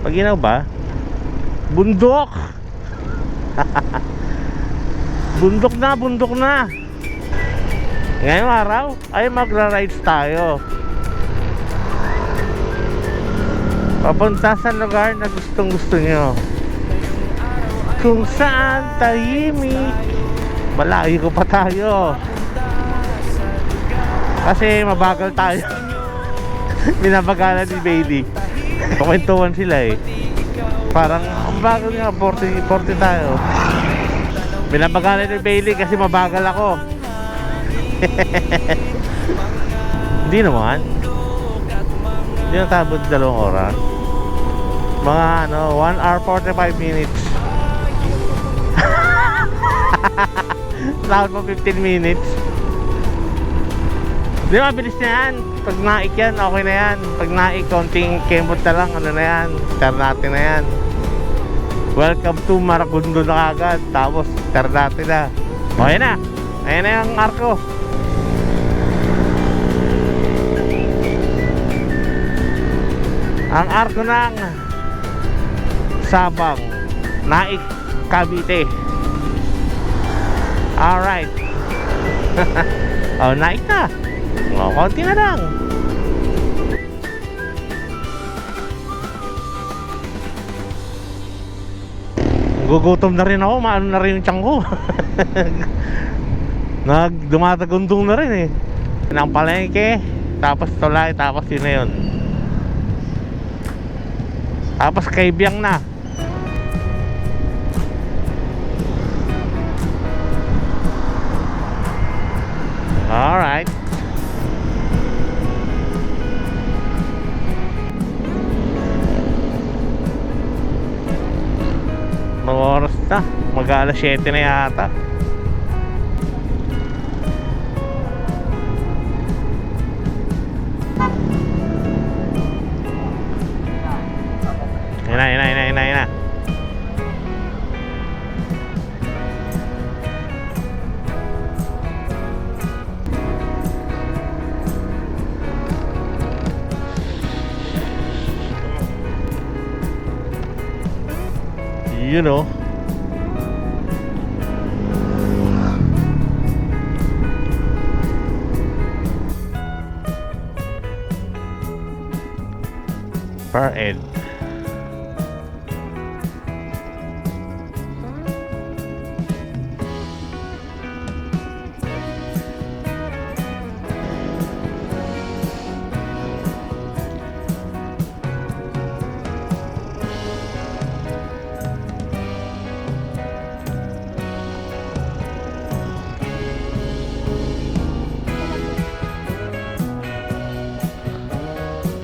Paginaw ba? Bundok! Bundok na, bundok na. Ngayong araw ay magra-rides tayo papunta sa lugar na gustong gusto nyo, kung saan tahimik. Malayo ko pa tayo kasi mabagal tayo. Binabagalan ni Bailey. Kumentuhan sila eh. Parang ang bagal nga, 40 tayo. Binabagalan ni Bailey kasi mabagal ako. Hindi naman. Hindi na tabot 2 oras. Mga 1 hour 45 minutes. Lahat mo 15 minutes. Di ba, mabilis na yan. Pag naik yan, okay na yan. Pag naik, konting kemot na lang, ano na yan, Ternate na yan. Welcome to Maracundo na kagad. Tapos Ternate na. Okay na. Ayan na yung arko. Ang arko ng Sabang, Naik, Cavite. Alright. Oh, Naik na. O, konti na lang. Gugutom na rin ako. Maano na rin yung tiyan ko. Dumatagundong na rin eh. Ng palengke, tapos tulay, tapos yun na yun. Tapos Kaibiyang na. Alright. Mga oras na. Mag-alas 7 na yata. Ayun na. You know. Far end.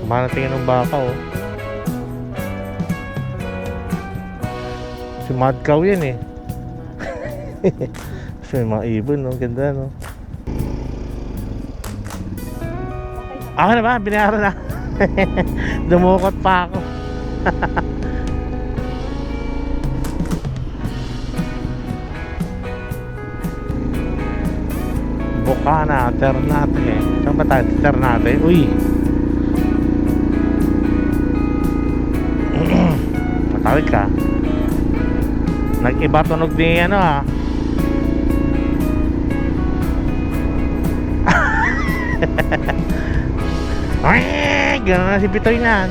Manatingin ng baka oh. Si Mad Cow yan eh. Kasi may mga ibon no, ganda no. Ako na ba? Binayaran na. Dumukot pa ako. Bukana, Ternate. Saan ba tayo? Ternate? Uy! Matawid ka. Nag-iba tunog din ano ha. Gano'n na si Pitoy na.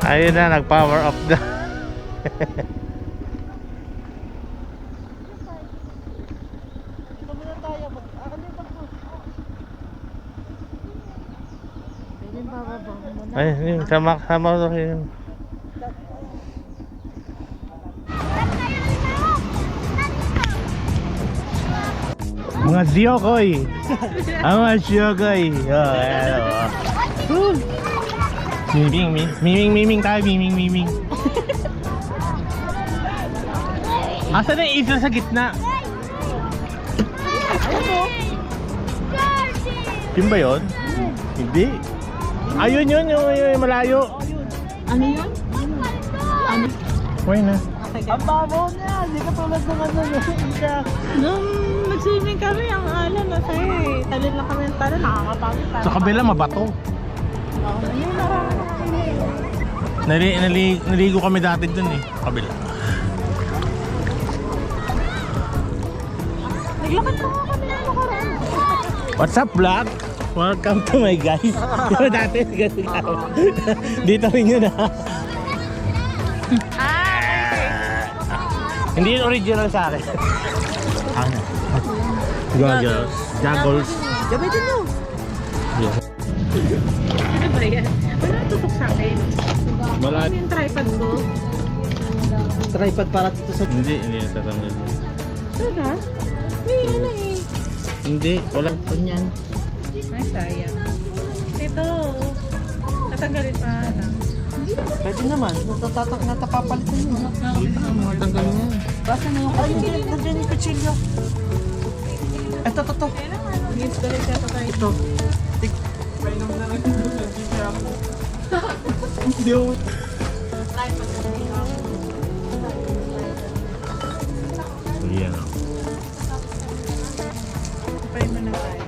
Ayun na, nag-power off na. Ay, yun, sama ko yun. Mga siyokoy. Ang mga siyokoy. Oh, ayan o. Miming tayo, miming. Asan na yung isla sa gitna? Yun ba yun? Hindi. Ayun yun, yung malayo. Ano yun? Ano? Uy na. Ang babaw niya, hindi ka tulad ng ano, nung nag-swimming kami, ang ala na sa'yo eh. Talin lang kami ng talin, nakakapagod. Sa kabila mabato. Ayun na. Naligo kami dati dun eh. Kabila. Naglakad pa nga kami na nakaraan. What's up vlog? Welcome to my guys. Yung dati ganun ako. Dito rin yun ha. Hindi yun original sa akin. Ano? Goggles. Goggles. Gamitin nyo. Ano ba yan? Wala tutok sa akin. Wala. Ano yung tripod ko? Tripod para dito sa... Hindi natatanggal. Talaga? May ano eh. Hindi, wala. Ganyan. Ay, sayang. Ito. Tatanggalin pa lang. Pwede naman. Natapapalitan mo. Matanggal niya. Basta na yung... Ay, hindi. Nandiyan yung kutsilyo. Ito. Installate ka pa tayo. Ito. Painom na lang yung hindi ako. Yan. Pay mo na tayo.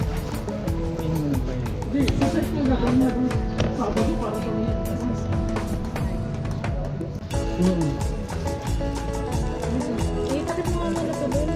Itakit mo nga muna sa doon.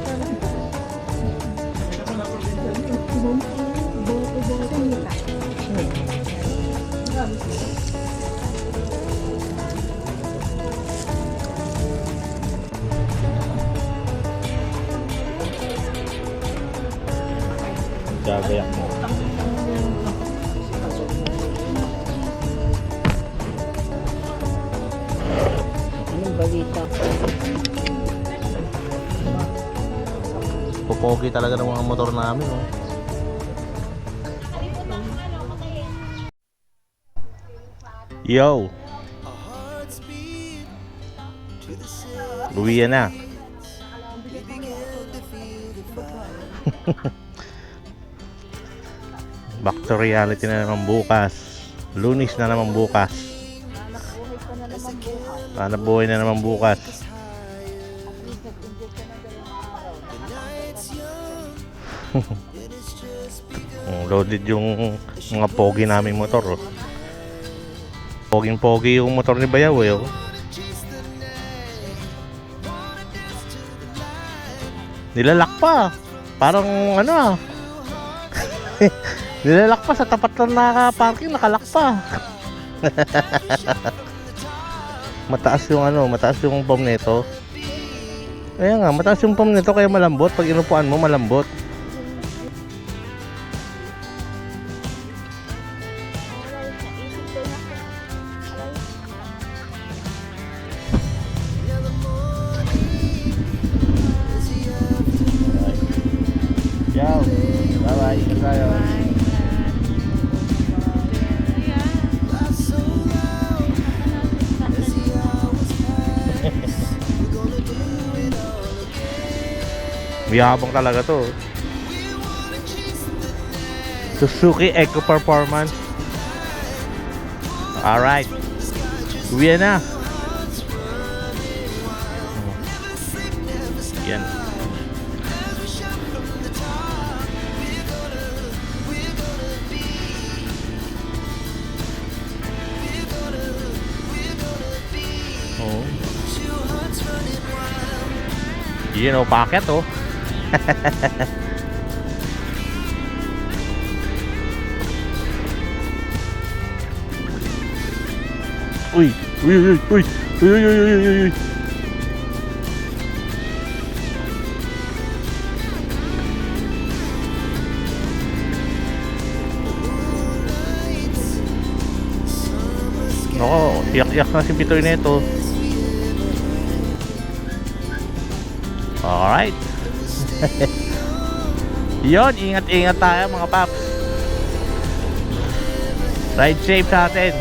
Gagayak mo. Anong balita? Pupogi talaga ng mga motor namin. Oh. Yo! Uwi na. Back to reality na naman bukas. Lunes na naman bukas. Hanap buhay na naman bukas. Loaded yung mga pogi naming motor. Oh. Poging-pogi yung motor ni Bayaw eh. Oh. Nilalak pa. Parang ano ah. Nilalak pa sa tapat ng naka-parking, nakalak pa. Mataas yung ano, mataas yung pom nito. Kaya nga, mataas yung pom nito kaya malambot. Pag inupuan mo, malambot. Ciao. Bye-bye. Ingat tayo. Mayabang talaga to. Suzuki Eco Performance. Alright. Uwi na. Yan. Oh. Yun o, packet oh. Uy, uy, uy, uy, uy, uy, uy, uy, uy, uy. Nako, iyak-iyak na si Pitoy nito. Alright. Yon, ingat-ingat tayo mga paps. Ride safe sa atin.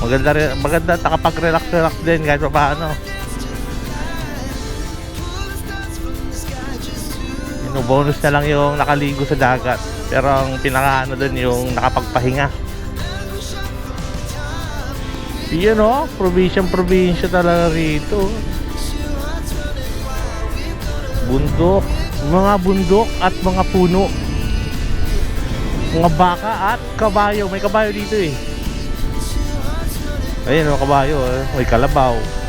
Maganda nakapag-relax din kahit pa paano. bonus na lang yung nakaligo sa dagat. Pero ang pinaka ano dun yung nakapagpahinga. Yun o, probinsya talaga rito. Bundok, mga bundok at mga puno. Mga baka at kabayo. May kabayo dito eh. Ayun o, kabayo. May kalabaw.